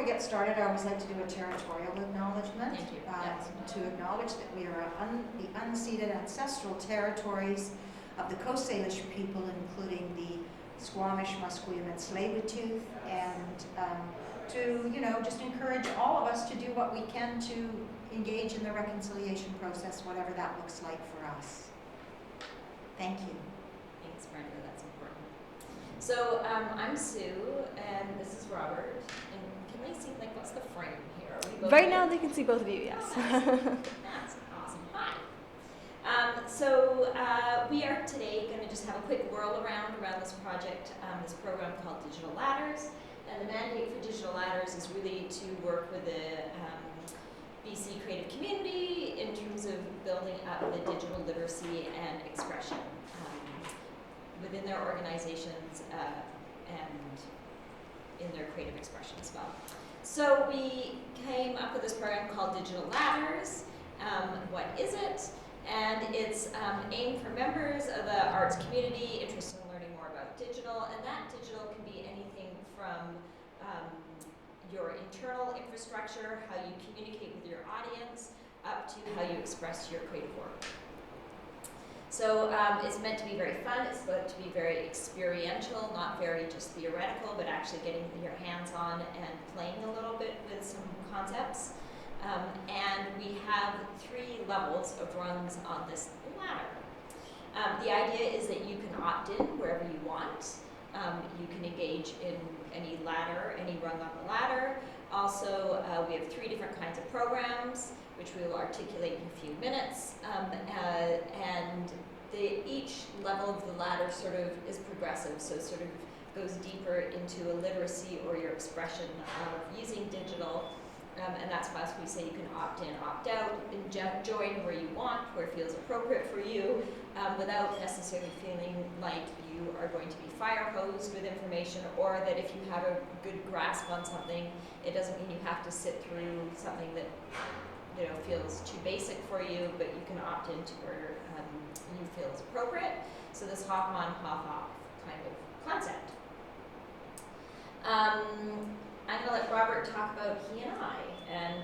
we get started, I always like to do a territorial acknowledgement. Thank you. To acknowledge that we are the unceded ancestral territories of the Coast Salish people, including the Squamish, Musqueam, and Tsleil-Waututh, and to, just encourage all of us to do what we can to engage in the reconciliation process, whatever that looks like for us. Thank you. Thanks, Brenda. That's important. So I'm Sue, and this is Robert. And can they see, what's the frame here? Are we both right now they can see both of you, yes. Oh, that's awesome. Hi. So we are today going to just have a quick whirl around this project, this program called Digital Ladders. And the mandate for Digital Ladders is really to work with the BC creative community in terms of building up the digital literacy and expression within their organizations and in their creative expression as well. So we came up with this program called Digital Ladders. What is it? And it's aimed for members of the arts community interested in learning more about digital, and that digital can be anything from your internal infrastructure, how you communicate with your audience, up to how you express your creative work. So it's meant to be very fun, it's meant to be very experiential, not very just theoretical, but actually getting your hands on and playing a little bit with some concepts. And we have 3 levels of rungs on this ladder. The idea is that you can opt in wherever you want. You can engage in any ladder, any rung on the ladder. Also, we have 3 different kinds of programs, which we will articulate in a few minutes. And each level of the ladder sort of is progressive, so sort of goes deeper into a literacy or your expression of using digital. And that's why we say you can opt in, opt out, and join where you want, where it feels appropriate for you, without necessarily feeling like you are going to be fire hosed with information, or that if you have a good grasp on something, it doesn't mean you have to sit through something that feels too basic for you, but you can opt into where you feel is appropriate. So this hop on, hop off kind of concept. I'm going to let Robert talk about he and I, and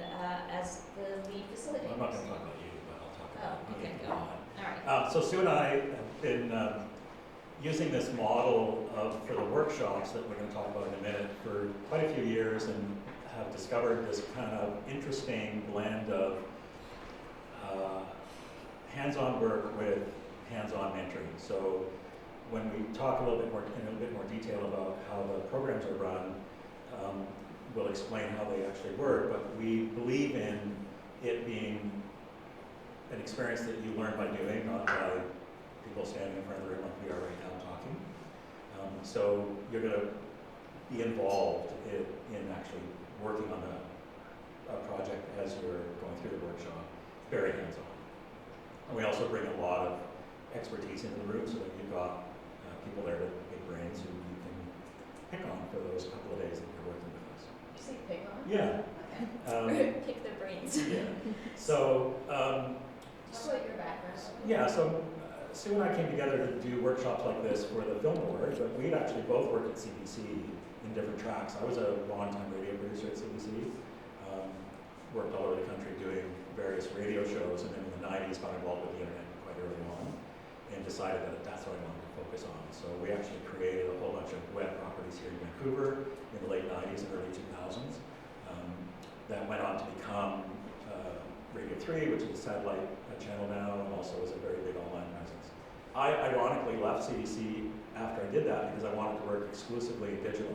as the lead facilitator. I'm not going to talk about you, but I'll talk about okay, me. go. All right. So Sue and I have been using this model for the workshops that we're going to talk about in a minute for quite a few years, and have discovered this kind of interesting blend of hands-on work with hands-on mentoring. So when we talk a little bit more in a bit more detail about how the programs are run, we'll explain how they actually work, but we believe in it being an experience that you learn by doing, not by people standing in front of the room like we are right now talking. So you're going to be involved in actually working on a project as you're going through the workshop, very hands-on. And we also bring a lot of expertise into the room so that you've got people there with big brains who you can pick on for those couple of days that you're working with us. Did you say pick on? Yeah. Okay. Pick their brains. Yeah. So. Tell about your background. Yeah. So Sue and I came together to do workshops like this for the Film Board, but we'd actually both worked at CBC in different tracks. I was a long-time radio producer at CBC. Worked all over the country doing various radio shows, and then in the 90s got involved with the internet quite early on and decided that that's what I wanted to focus on. So we actually created a whole bunch of web properties here in Vancouver in the late 90s and early 2000s. That went on to become Radio 3, which is a satellite channel now, and also is a very big online presence. I ironically left CBC after I did that because I wanted to work exclusively digital.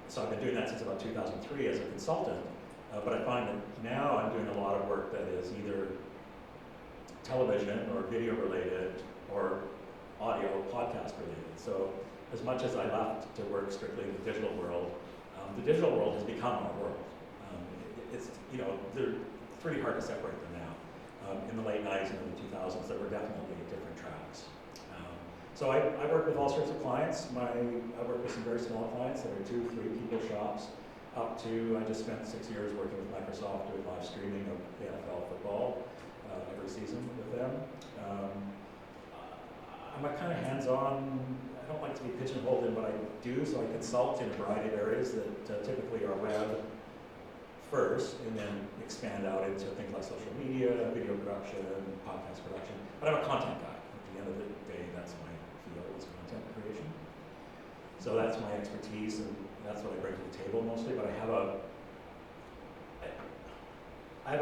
So I've been doing that since about 2003 as a consultant. But I find that now I'm doing a lot of work that is either television or video related or audio podcast related. So as much as I left to work strictly in the digital world has become our world. It's, they're pretty hard to separate them now. In the late 90s and early 2000s, there were definitely different tracks. So I work with all sorts of clients. I work with some very small clients that are 2-3 people shops, up to, I just spent 6 years working with Microsoft doing live streaming of the NFL football every season with them. I'm a kind of hands-on don't like to be pigeonholed in what I do, so I consult in a variety of areas that typically are web first, and then expand out into things like social media, video production, podcast production. But I'm a content guy. At the end of the day, that's my field, is content creation. So that's my expertise, and that's what I bring to the table mostly. But I have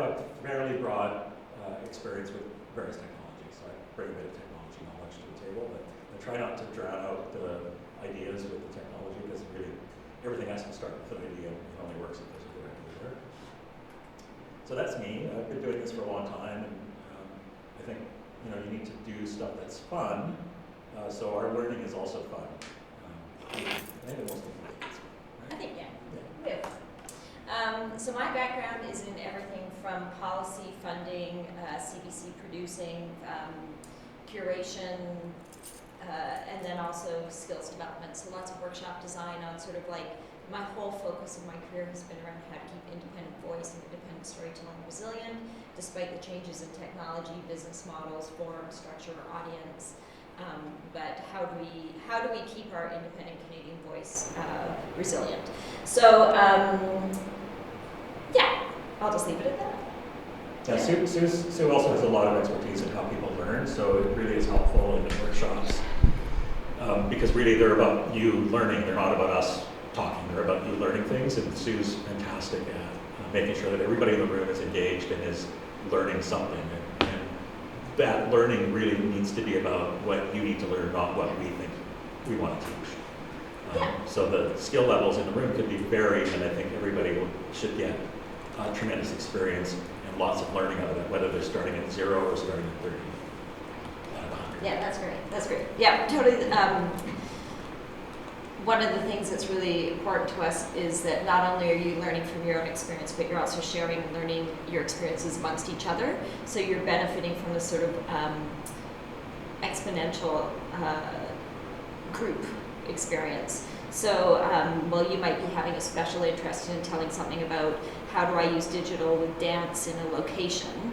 a fairly broad experience with various technologies. So I bring a bit of technology knowledge to the table, but I try not to drown out the ideas with the technology, because really everything has to start with an idea. It only works if there's a direct user. So that's me. I've been doing this for a long time, and I think you need to do stuff that's fun. So our learning is also fun. I think most people think it's fun, right? I think, yeah. So my background is in everything from policy, funding, CBC producing, curation, and then also skills development. So lots of workshop design on sort of like, my whole focus of my career has been around how to keep independent voice and independent storytelling resilient, despite the changes in technology, business models, form, structure, audience. But how do we keep our independent Canadian voice resilient? So yeah, I'll just leave it at that. Yeah, Sue also has a lot of expertise in how people learn, so it really is helpful in the workshops. Because really they're about you learning, they're not about us talking, they're about you learning things, and Sue's fantastic at making sure that everybody in the room is engaged and is learning something. And that learning really needs to be about what you need to learn, not what we think we want to teach. So the skill levels in the room could be varied, and I think everybody should get tremendous experience and lots of learning out of it, whether they're starting at 0 or starting at 30. Yeah, that's great. That's great. Yeah, totally. One of the things that's really important to us is that not only are you learning from your own experience, but you're also sharing and learning your experiences amongst each other. So you're benefiting from this sort of exponential group experience. So while you might be having a special interest in telling something about how do I use digital with dance in a location,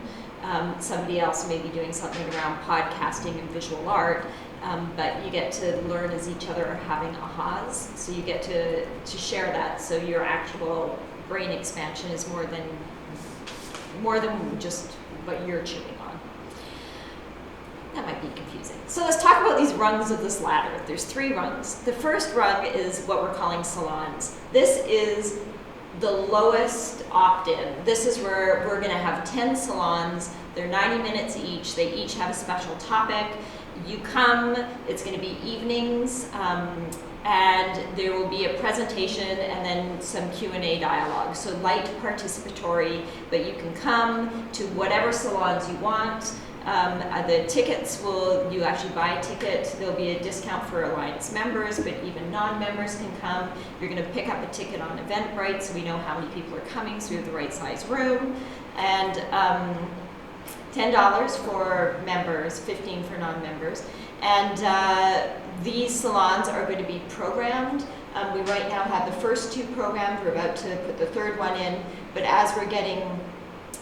somebody else may be doing something around podcasting and visual art, but you get to learn as each other are having ahas, so you get to share that, so your actual brain expansion is more than just what you're chewing on. That might be confusing. So let's talk about these rungs of this ladder. There's 3 rungs. The first rung is what we're calling salons. This is the lowest opt-in. This is where we're going to have 10 salons. They're 90 minutes each. They each have a special topic. You come, it's going to be evenings, and there will be a presentation and then some Q&A dialogue. So light participatory, but you can come to whatever salons you want. The tickets you actually buy a ticket. There'll be a discount for Alliance members, but even non-members can come. You're going to pick up a ticket on Eventbrite, so we know how many people are coming, so we have the right size room. And $10 for members, $15 for non-members. And these salons are going to be programmed. We right now have the first 2 programmed. We're about to put the 3rd one in, but as we're getting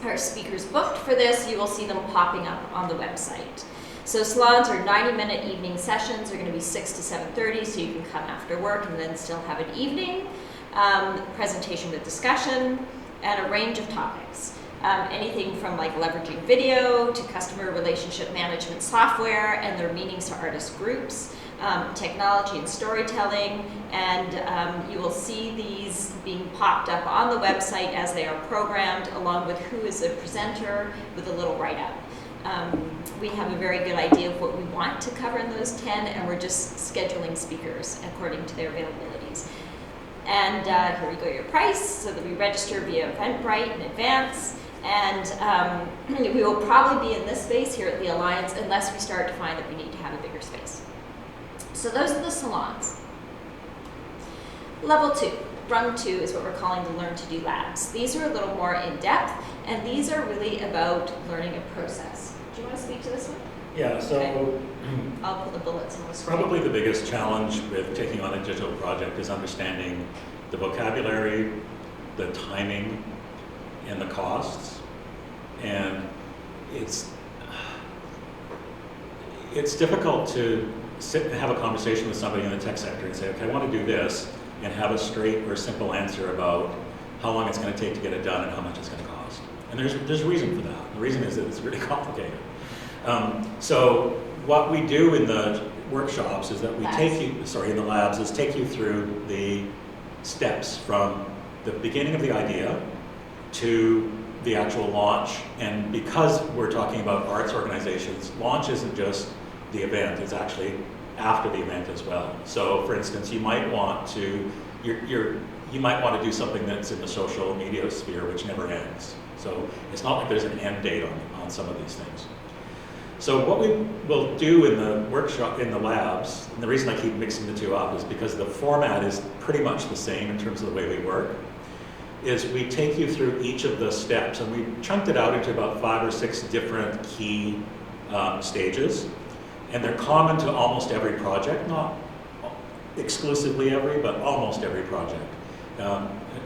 our speakers booked for this, you will see them popping up on the website. So salons are 90-minute evening sessions. They're going to be 6 to 7:30, so you can come after work and then still have an evening. Presentation with discussion, and a range of topics. Anything from like leveraging video to customer relationship management software and their meanings to artist groups, technology and storytelling, and you will see these being popped up on the website as they are programmed, along with who is a presenter with a little write-up. We have a very good idea of what we want to cover in those 10, and we're just scheduling speakers according to their availabilities. And here we go, your price, so that we register via Eventbrite in advance. And we will probably be in this space here at the Alliance unless we start to find that we need to have a bigger space. So those are the salons. Level 2, rung 2 is what we're calling the Learn to Do labs. These are a little more in depth, and these are really about learning a process. Do you want to speak to this one? Yeah, so okay. I'll put the bullets on the screen. Probably the biggest challenge with taking on a digital project is understanding the vocabulary, the timing, and the costs. And it's difficult to sit and have a conversation with somebody in the tech sector and say, okay, I want to do this, and have a straight or simple answer about how long it's going to take to get it done and how much it's going to cost. And there's a reason for that. The reason is that it's really complicated. So what we do in the workshops is that we in the labs, is take you through the steps from the beginning of the idea to the actual launch. And because we're talking about arts organizations, launch isn't just the event, it's actually after the event as well. So for instance, you might want to, you might want to do something that's in the social media sphere, which never ends. So it's not like there's an end date on some of these things. So what we will do in the workshop, in the labs, and the reason I keep mixing the two up is because the format is pretty much the same in terms of the way we work, is we take you through each of the steps, and we chunked it out into about 5 or 6 different key stages, and they're common to almost every project, not exclusively every, but almost every project.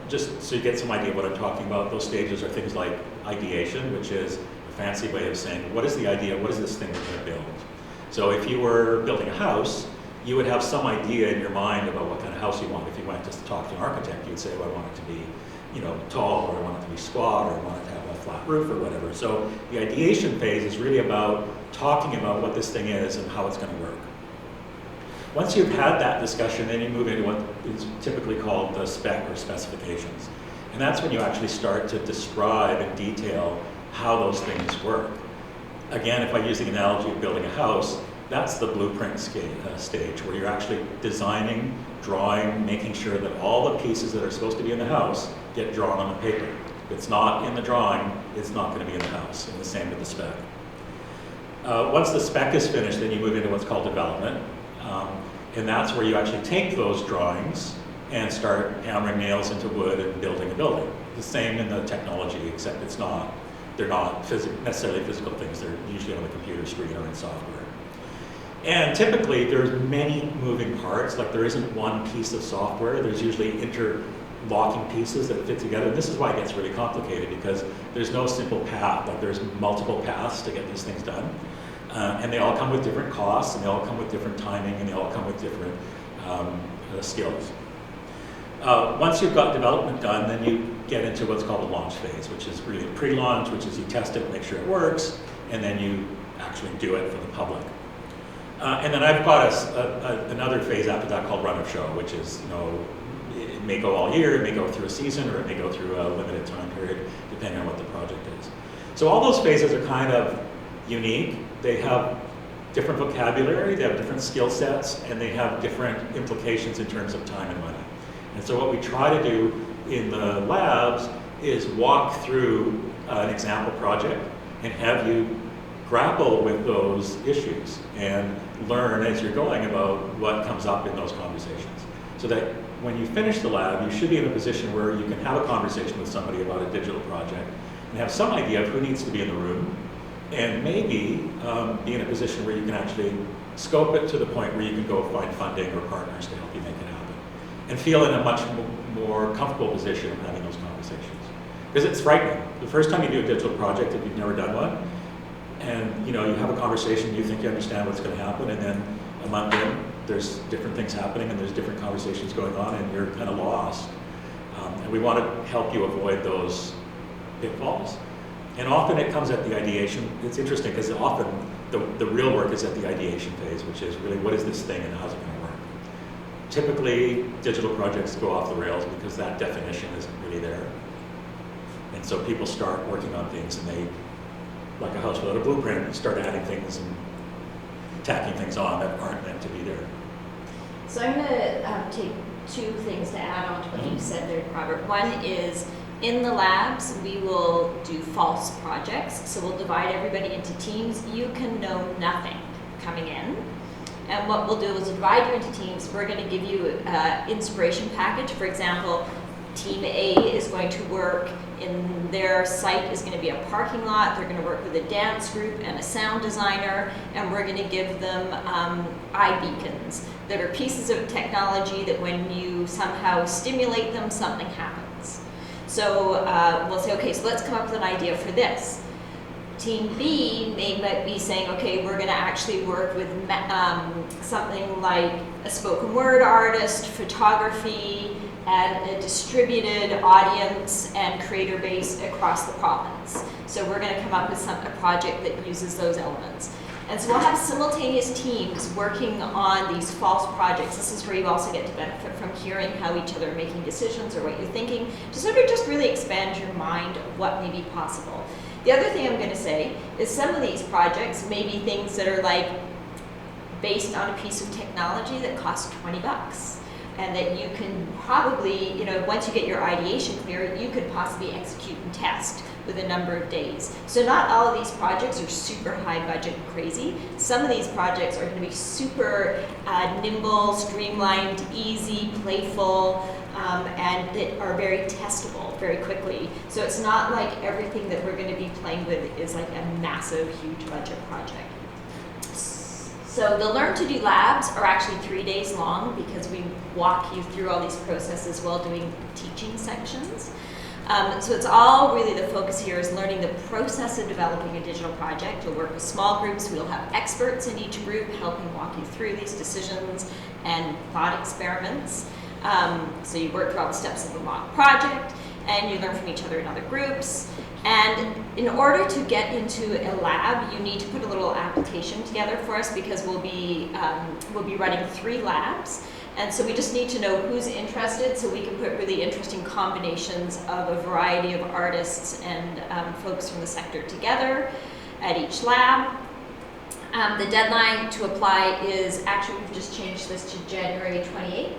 Just so you get some idea of what I'm talking about, those stages are things like ideation, which is a fancy way of saying, what is the idea, what is this thing we're going to build? So if you were building a house, you would have some idea in your mind about what kind of house you want. If you went to talk to an architect, you'd say, well, I want it to be, you know, tall, or I want it to be squat, or I want it to have a flat roof, or whatever. So the ideation phase is really about talking about what this thing is and how it's going to work. Once you've had that discussion, then you move into what is typically called the spec or specifications. And that's when you actually start to describe in detail how those things work. Again, if I use the analogy of building a house, that's the blueprint stage, where you're actually designing, drawing, making sure that all the pieces that are supposed to be in the house get drawn on the paper. If it's not in the drawing, it's not going to be in the house, and the same with the spec. Once the spec is finished, then you move into what's called development. And that's where you actually take those drawings and start hammering nails into wood and building a building. The same in the technology, except they're not necessarily physical things. They're usually on the computer screen or in software. And typically, there's many moving parts. Like, there isn't one piece of software. There's usually interlocking pieces that fit together. And this is why it gets really complicated, because there's no simple path. Like, there's multiple paths to get these things done. And they all come with different costs, and they all come with different timing, and they all come with different skills. Once you've got development done, then you get into what's called a launch phase, which is really pre-launch, which is you test it, make sure it works, and then you actually do it for the public. And then I've got another phase after that called run of show, which is, you know, it may go all year, it may go through a season, or it may go through a limited time period, depending on what the project is. So all those phases are kind of unique. They have different vocabulary, they have different skill sets, and they have different implications in terms of time and money. And so what we try to do in the labs is walk through an example project and have you grapple with those issues and learn as you're going about what comes up in those conversations. So that when you finish the lab, you should be in a position where you can have a conversation with somebody about a digital project and have some idea of who needs to be in the room, and maybe be in a position where you can actually scope it to the point where you can go find funding or partners to help you make it happen, and feel in a much more comfortable position of having those conversations. Because it's frightening. The first time you do a digital project, if you've never done one, and you know, you have a conversation, you think you understand what's going to happen, and then a month in, there's different things happening, and there's different conversations going on, and you're kind of lost. And we want to help you avoid those pitfalls. And often it comes at the ideation. It's interesting because often the real work is at the ideation phase, which is really, what is this thing and how's it going to work? Typically, digital projects go off the rails because that definition isn't really there. And so people start working on things, and they, like a house without a blueprint, start adding things and tacking things on that aren't meant to be there. So I'm going to take 2 things to add on to what you said there, Robert. One is, in the labs, we will do false projects. So we'll divide everybody into teams. You can know nothing coming in. And what we'll do is divide you into teams. We're going to give you an inspiration package. For example, Team A is going to work in their site is going to be a parking lot. They're going to work with a dance group and a sound designer. And we're going to give them iBeacons that are pieces of technology that when you somehow stimulate them, something happens. So we'll say, okay, so let's come up with an idea for this. Team B might be saying, okay, we're going to actually work with something like a spoken word artist, photography, and a distributed audience and creator base across the province. So we're going to come up with a project that uses those elements. And so we'll have simultaneous teams working on these false projects. This is where you also get to benefit from hearing how each other are making decisions or what you're thinking, to sort of just really expand your mind of what may be possible. The other thing I'm going to say is some of these projects may be things that are like based on a piece of technology that costs $20, and that you can probably, once you get your ideation clear, you could possibly execute and test with a number of days. So not all of these projects are super high budget and crazy. Some of these projects are going to be super nimble, streamlined, easy, playful, and that are very testable very quickly. So it's not like everything that we're going to be playing with is like a massive, huge budget project. So the Learn to Do labs are actually 3 days long because we walk you through all these processes while doing teaching sections. So it's all really the focus here is learning the process of developing a digital project. You'll work with small groups. We'll have experts in each group helping walk you through these decisions and thought experiments. So you work through all the steps of the mock project, and you learn from each other in other groups. And in order to get into a lab, you need to put a little application together for us because we'll be running 3 labs. And so we just need to know who's interested so we can put really interesting combinations of a variety of artists and folks from the sector together at each lab. The deadline to apply is, actually we've just changed this to January 28th.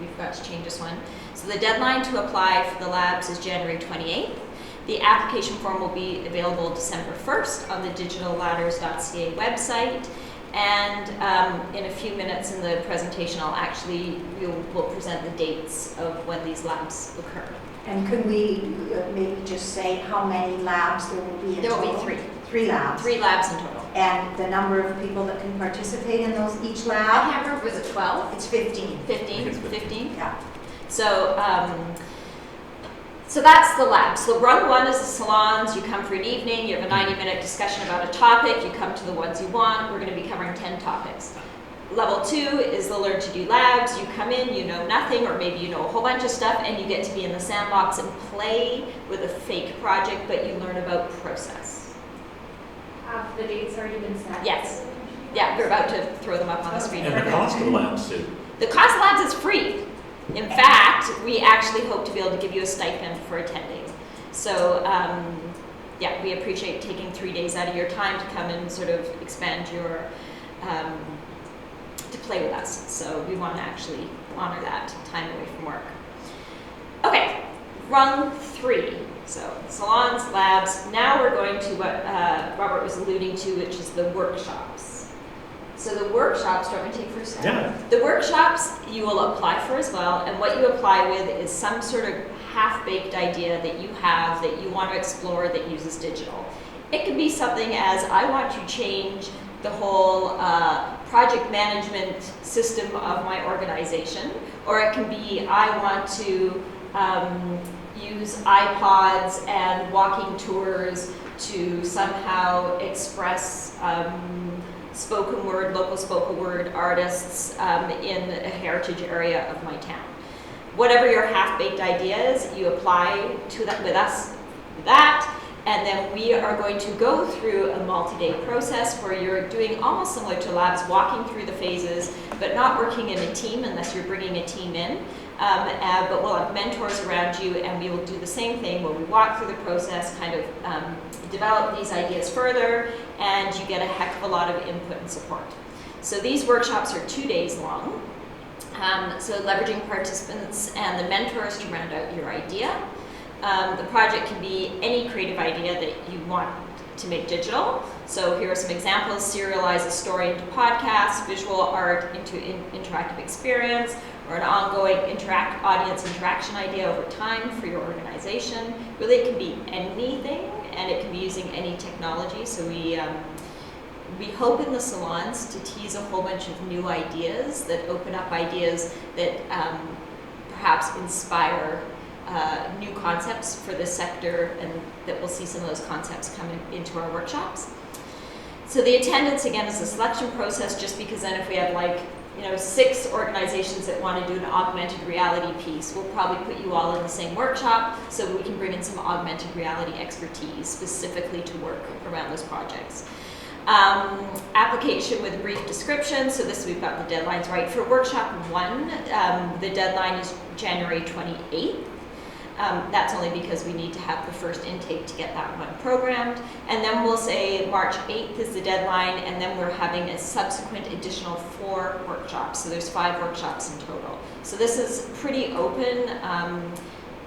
We forgot to change this one. So the deadline to apply for the labs is January 28th. The application form will be available December 1st on the digitalladders.ca website. And in a few minutes in the presentation, we'll present the dates of when these labs occur. And could we maybe just say how many labs there will be in total? There will be 3. 3 labs. 3 labs in total. And the number of people that can participate in those each lab? I can't remember, was it 12? It's 15. 15? Yeah. So that's the lab. So run 1 is the salons. You come for an evening. You have a 90-minute discussion about a topic. You come to the ones you want. We're going to be covering 10 topics. Level 2 is the Learn to Do labs. You come in, you know nothing, or maybe you know a whole bunch of stuff, and you get to be in the sandbox and play with a fake project, but you learn about process. Have the dates already been set? Yes. Yeah, we're about to throw them up on the screen. And the cost of the labs too. The cost of labs is free. In fact, we actually hope to be able to give you a stipend for attending. So, yeah, we appreciate taking 3 days out of your time to come and sort of expand your, to play with us. So we want to actually honor that time away from work. Okay, rung 3. So salons, labs. Now we're going to what Robert was alluding to, which is the workshops. So the workshops, do you want me to take first? Yeah. The workshops you will apply for as well, and what you apply with is some sort of half-baked idea that you have that you want to explore that uses digital. It could be something as, I want to change the whole project management system of my organization, or it can be, I want to use iPods and walking tours to somehow express local spoken word artists in a heritage area of my town. Whatever your half-baked idea is, you apply to that with us with that, and then we are going to go through a multi-day process where you're doing almost similar to labs, walking through the phases, but not working in a team unless you're bringing a team in. But we'll have mentors around you, and we will do the same thing where we walk through the process, kind of develop these ideas further, and you get a heck of a lot of input and support. So these workshops are 2 days long. So leveraging participants and the mentors to round out your idea. The project can be any creative idea that you want to make digital. So here are some examples: serialize a story into podcasts, visual art into interactive experience, or an ongoing audience interaction idea over time for your organization. Really, it can be anything, and it can be using any technology. So we hope in the salons to tease a whole bunch of new ideas that open up ideas that perhaps inspire new concepts for this sector, and that we'll see some of those concepts coming into our workshops. So the attendance, again, is a selection process, just because then if we have 6 organizations that want to do an augmented reality piece, we'll probably put you all in the same workshop so we can bring in some augmented reality expertise specifically to work around those projects. Application with a brief description. So this, we've got the deadlines right. For workshop 1, the deadline is January 28th. That's only because we need to have the first intake to get that one programmed. And then we'll say March 8th is the deadline, and then we're having a subsequent additional 4 workshops. So there's 5 workshops in total. So this is pretty open.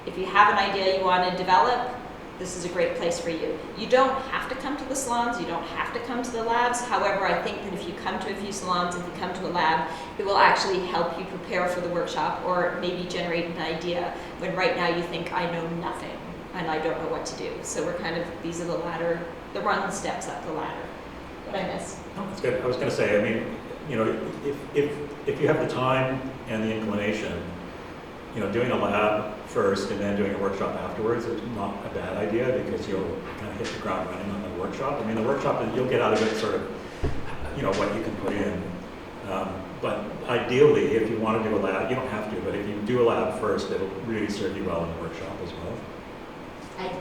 If you have an idea you want to develop, this is a great place for you. You don't have to come to the salons, you don't have to come to the labs. However, I think that if you come to a few salons, if you come to a lab, it will actually help you prepare for the workshop, or maybe generate an idea when right now you think, I know nothing and I don't know what to do. So we're kind of, these are the run steps up the ladder. What I miss? Oh, that's good. I was going to say, I mean, if you have the time and the inclination, doing a lab first and then doing a workshop afterwards is not a bad idea, because you'll kind of hit the ground running on the workshop. I mean, the workshop, you'll get out of it sort of, what you can put in. But ideally, if you want to do a lab, you don't have to, but if you do a lab first, it'll really serve you well in the workshop as well. I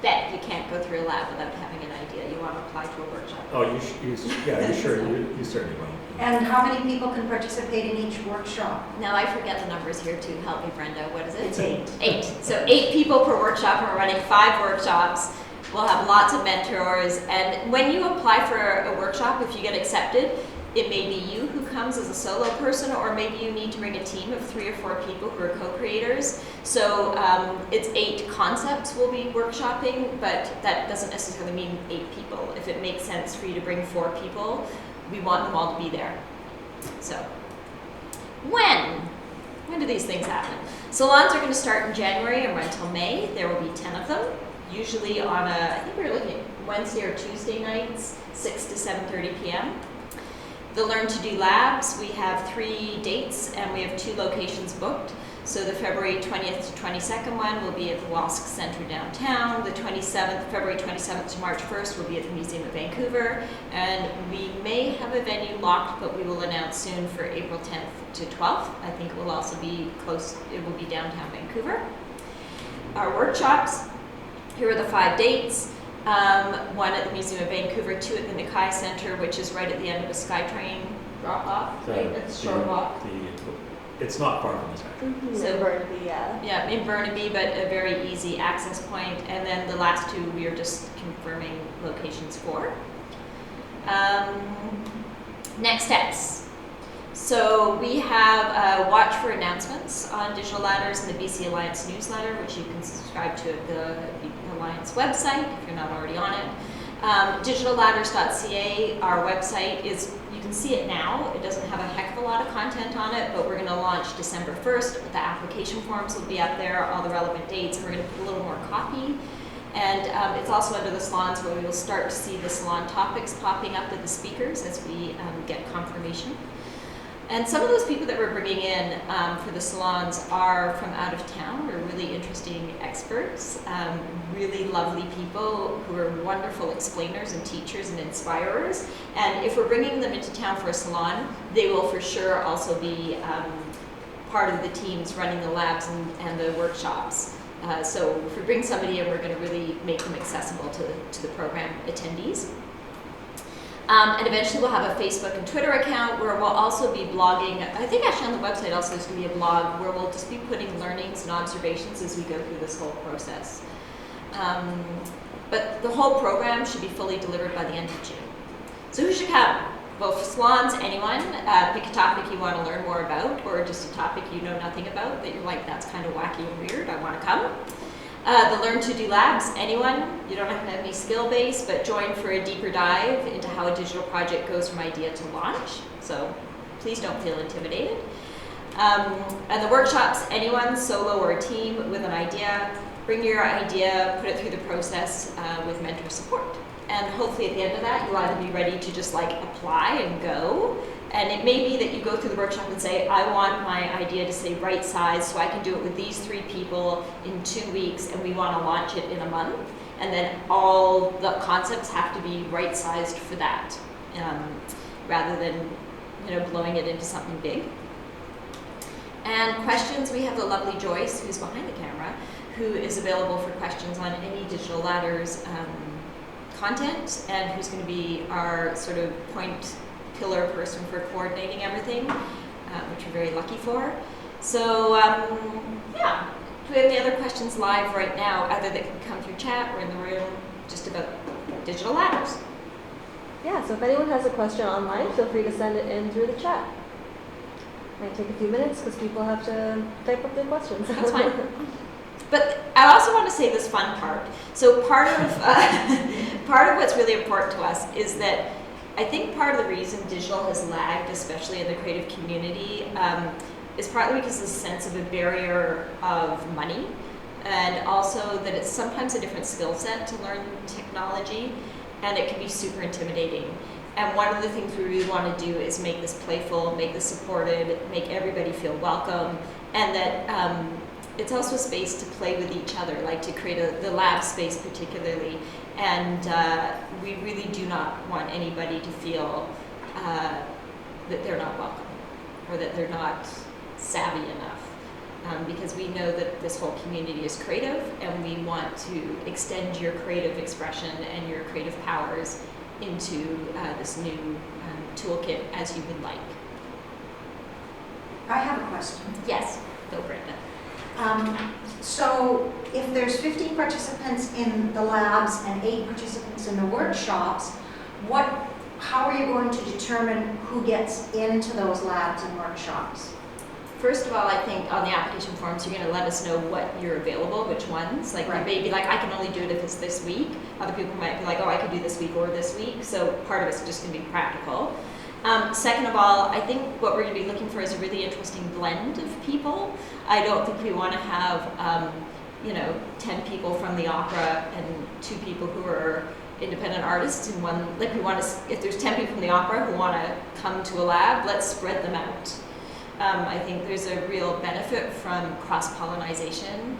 bet you can't go through a lab without having an idea you want to apply to a workshop. Oh, you certainly will. And how many people can participate in each workshop? Now I forget the numbers here too. Help me, Brenda. What is it? It's 8. 8. So 8 people per workshop, and we're running 5 workshops. We'll have lots of mentors. And when you apply for a workshop, if you get accepted, it may be you who comes as a solo person, or maybe you need to bring a team of 3 or 4 people who are co-creators. So it's 8 concepts we'll be workshopping, but that doesn't necessarily mean 8 people. If it makes sense for you to bring 4 people, we want them all to be there. So, when do these things happen? Salons are going to start in January and run till May. There will be 10 of them, usually on I think we're looking at Wednesday or Tuesday nights, 6 to 7:30 p.m. The Learn to Do Labs, we have 3 dates and we have 2 locations booked. So the February 20th to 22nd one will be at the WASC Centre downtown. The February 27th to March 1st will be at the Museum of Vancouver. And we may have a venue locked, but we will announce soon for April 10th to 12th. I think it will also be close, it will be downtown Vancouver. Our workshops, here are the 5 dates. 1 at the Museum of Vancouver, 2 at the Nakai Centre, which is right at the end of a SkyTrain drop-off, right? It's a short walk. It's not far from the Skytrain. So, in Burnaby, yeah. Yeah, in Burnaby, but a very easy access point. And then the last 2 we are just confirming locations for. Next steps. So we have watch for announcements on Digital Ladders in the BC Alliance newsletter, which you can subscribe to at the Alliance website if you're not already on it. Digitalladders.ca, our website is, you can see it now. It doesn't have a heck of a lot of content on it, but we're going to launch December 1st. The application forms will be up there, all the relevant dates, and we're going to put a little more copy. And it's also under the salons, where we will start to see the salon topics popping up with the speakers as we get confirmation. And some of those people that we're bringing in for the salons are from out of town. They're really interesting experts, really lovely people who are wonderful explainers and teachers and inspirers. And if we're bringing them into town for a salon, they will for sure also be part of the teams running the labs and the workshops. So if we bring somebody in, we're going to really make them accessible to the program attendees. And eventually we'll have a Facebook and Twitter account where we'll also be blogging. I think actually on the website also there's going to be a blog where we'll just be putting learnings and observations as we go through this whole process. But the whole program should be fully delivered by the end of June. So who should come? Well, for salons, anyone. Pick a topic you want to learn more about, or just a topic you know nothing about that you're like, that's kind of wacky and weird, I want to come. The Learn to Do Labs, anyone. You don't have to have any skill base, but join for a deeper dive into how a digital project goes from idea to launch. So please don't feel intimidated. And the workshops, anyone, solo or a team with an idea. Bring your idea, put it through the process with mentor support. And hopefully at the end of that, you'll either be ready to just like apply and go, And it may be that you go through the workshop and say, I want my idea to say right size so I can do it with these 3 people in 2 weeks, and we want to launch it in a month. And then all the concepts have to be right sized for that, rather than blowing it into something big. And questions, we have the lovely Joyce, who's behind the camera, who is available for questions on any Digital Ladders content, and who's going to be our sort of point pillar person for coordinating everything, which we're very lucky for. So yeah, do we have any other questions live right now, either that can come through chat or in the room, just about Digital Ladders? Yeah, so if anyone has a question online, feel free to send it in through the chat. Might take a few minutes because people have to type up their questions. That's fine. But I also want to say this fun part. So part of what's really important to us is that I think part of the reason digital has lagged, especially in the creative community, is partly because of the sense of a barrier of money, and also that it's sometimes a different skill set to learn technology, and it can be super intimidating. And one of the things we really want to do is make this playful, make this supported, make everybody feel welcome, and that it's also a space to play with each other, like to create the lab space particularly. And we really do not want anybody to feel that they're not welcome or that they're not savvy enough, because we know that this whole community is creative, and we want to extend your creative expression and your creative powers into this new toolkit as you would like. I have a question. Yes, go Brenda. So if there's 15 participants in the labs and 8 participants in the workshops, how are you going to determine who gets into those labs and workshops? First of all, I think on the application forms, you're going to let us know what you're available, which ones. Like, right. You may be like, I can only do it if it's this week. Other people might be like, oh, I could do this week or this week. So part of it's just going to be practical. Second of all, I think what we're going to be looking for is a really interesting blend of people. I don't think we want to have, 10 people from the opera and 2 people who are independent artists in one. Like, we want to, if there's 10 people from the opera who want to come to a lab, let's spread them out. I think there's a real benefit from cross-pollinization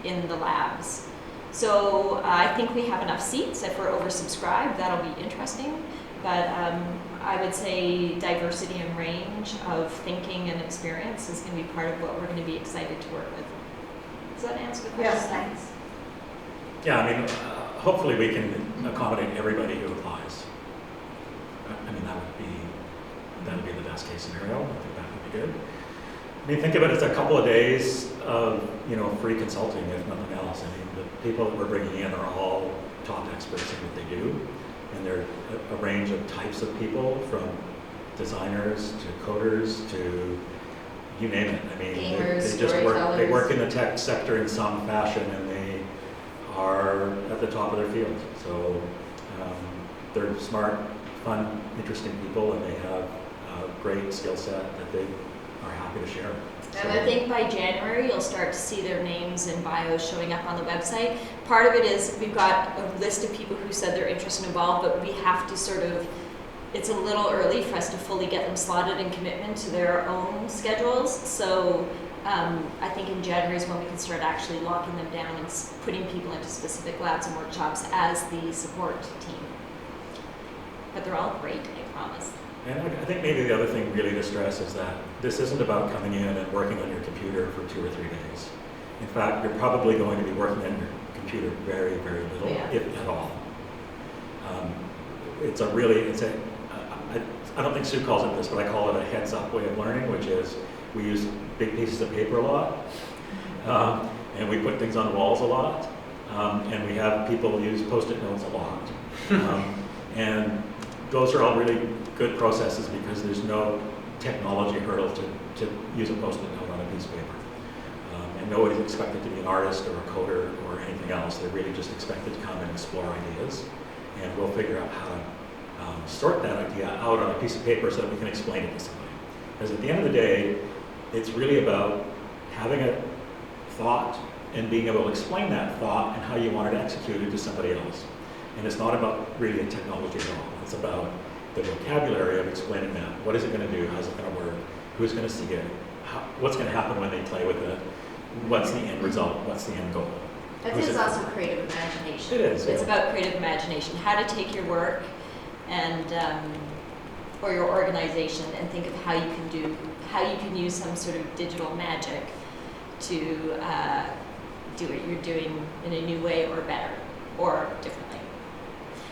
in the labs. So I think we have enough seats. If we're oversubscribed, that'll be interesting. But I would say diversity and range of thinking and experience is going to be part of what we're going to be excited to work with. Does that answer the question? Yes, thanks. Yeah, I mean, hopefully we can accommodate everybody who applies. I mean, that would be the best case scenario. I think that would be good. I mean, think of it as a couple of days of, free consulting, if nothing else. I mean, the people that we're bringing in are all top experts in what they do. And they're a range of types of people, from designers to coders to you name it. I mean, gamers, they just work in the tech sector in some fashion, and they are at the top of their field. So they're smart, fun, interesting people, and they have a great skill set that they are happy to share. And I think by January, you'll start to see their names and bios showing up on the website. Part of it is we've got a list of people who said they're interested and involved, but we have to it's a little early for us to fully get them slotted in commitment to their own schedules. So I think in January is when we can start actually locking them down and putting people into specific labs and workshops as the support team. But they're all great, I promise. And I think maybe the other thing really to stress is that this isn't about coming in and working on your computer for 2 or 3 days. In fact, you're probably going to be working on your computer very, very little, if at all. I don't think Sue calls it this, but I call it a heads-up way of learning, which is we use big pieces of paper a lot, and we put things on walls a lot, and we have people use Post-it notes a lot. And those are all really good processes because there's no technology hurdle to use a Post-it note on a piece of paper. And nobody's expected to be an artist or a coder or anything else. They're really just expected to come and explore ideas. And we'll figure out how to sort that idea out on a piece of paper so that we can explain it to somebody. Because at the end of the day, it's really about having a thought and being able to explain that thought and how you want it executed to somebody else. And it's not about really a technology at all. It's about the vocabulary of explaining that. What is it going to do? How's it going to work? Who's going to see it? What's going to happen when they play with it? What's the end result? What's the end goal? I think it's also creative imagination. It is. It's about creative imagination. How to take your work and or your organization and think of how you can use some sort of digital magic to do what you're doing in a new way or better or differently.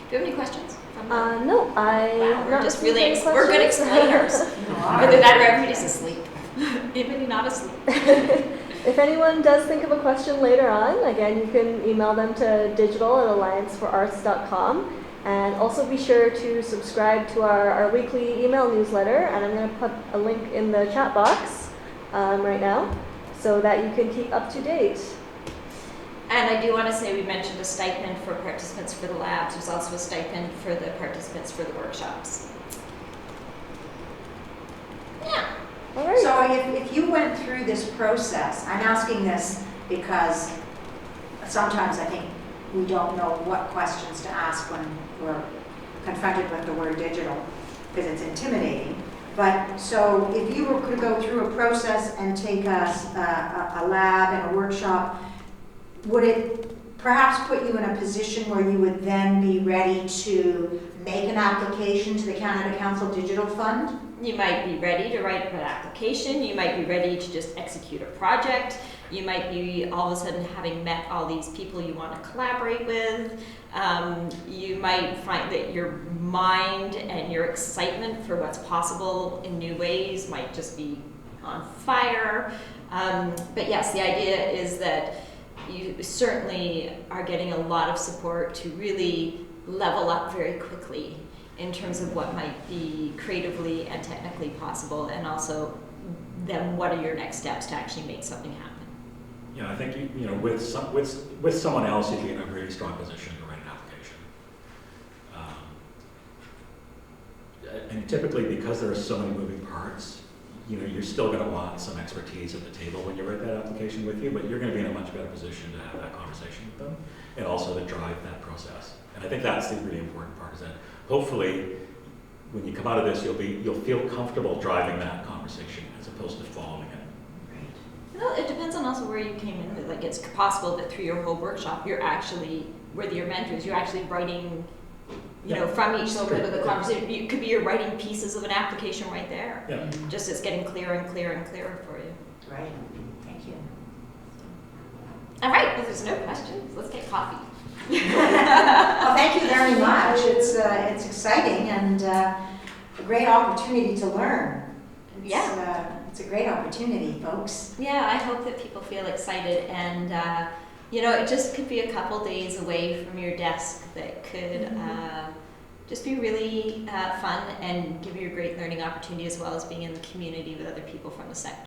Do you have any questions? No, Wow, we're not just received really any we're good questions. explainers. Either that or everybody's asleep. Everybody not asleep. If anyone does think of a question later on, again, you can email them to digital@allianceforarts.com. And also be sure to subscribe to our weekly email newsletter. And I'm going to put a link in the chat box right now so that you can keep up to date. And I do want to say we mentioned a stipend for participants for the labs. There's also a stipend for the participants for the workshops. Yeah. All right. So if you went through this process, I'm asking this because sometimes I think we don't know what questions to ask when we're confronted with the word digital because it's intimidating. But so if you were to go through a process and take a lab and a workshop, would it perhaps put you in a position where you would then be ready to make an application to the Canada Council Digital Fund? You might be ready to write an application. You might be ready to just execute a project. You might be all of a sudden having met all these people you want to collaborate with. You might find that your mind and your excitement for what's possible in new ways might just be on fire. But yes, the idea is that you certainly are getting a lot of support to really level up very quickly in terms of what might be creatively and technically possible, and also then what are your next steps to actually make something happen. Yeah, I think you know with someone else you'd be in a really strong position to write an application. And typically, because there are so many moving parts, you know, you're still going to want some expertise at the table when you write that application with you, but you're going to be in a much better position to have that conversation with them and also to drive that process. And I think that's the really important part, is that hopefully when you come out of this, you'll feel comfortable driving that conversation as opposed to following it. Well, it depends on also where you came in with. Like, it's possible that through your whole workshop, you're actually, with your mentors, you're actually writing, you know, from each little bit of the conversation. It could be you're writing pieces of an application right there. Yeah. Just it's getting clearer and clearer and clearer for you. Right. Thank you. All right, if there's no questions, let's get coffee. Well, thank you very much. It's exciting and a great opportunity to learn. It's a great opportunity, folks. Yeah, I hope that people feel excited, and you know, it just could be a couple days away from your desk that could just be really fun and give you a great learning opportunity, as well as being in the community with other people from the sector.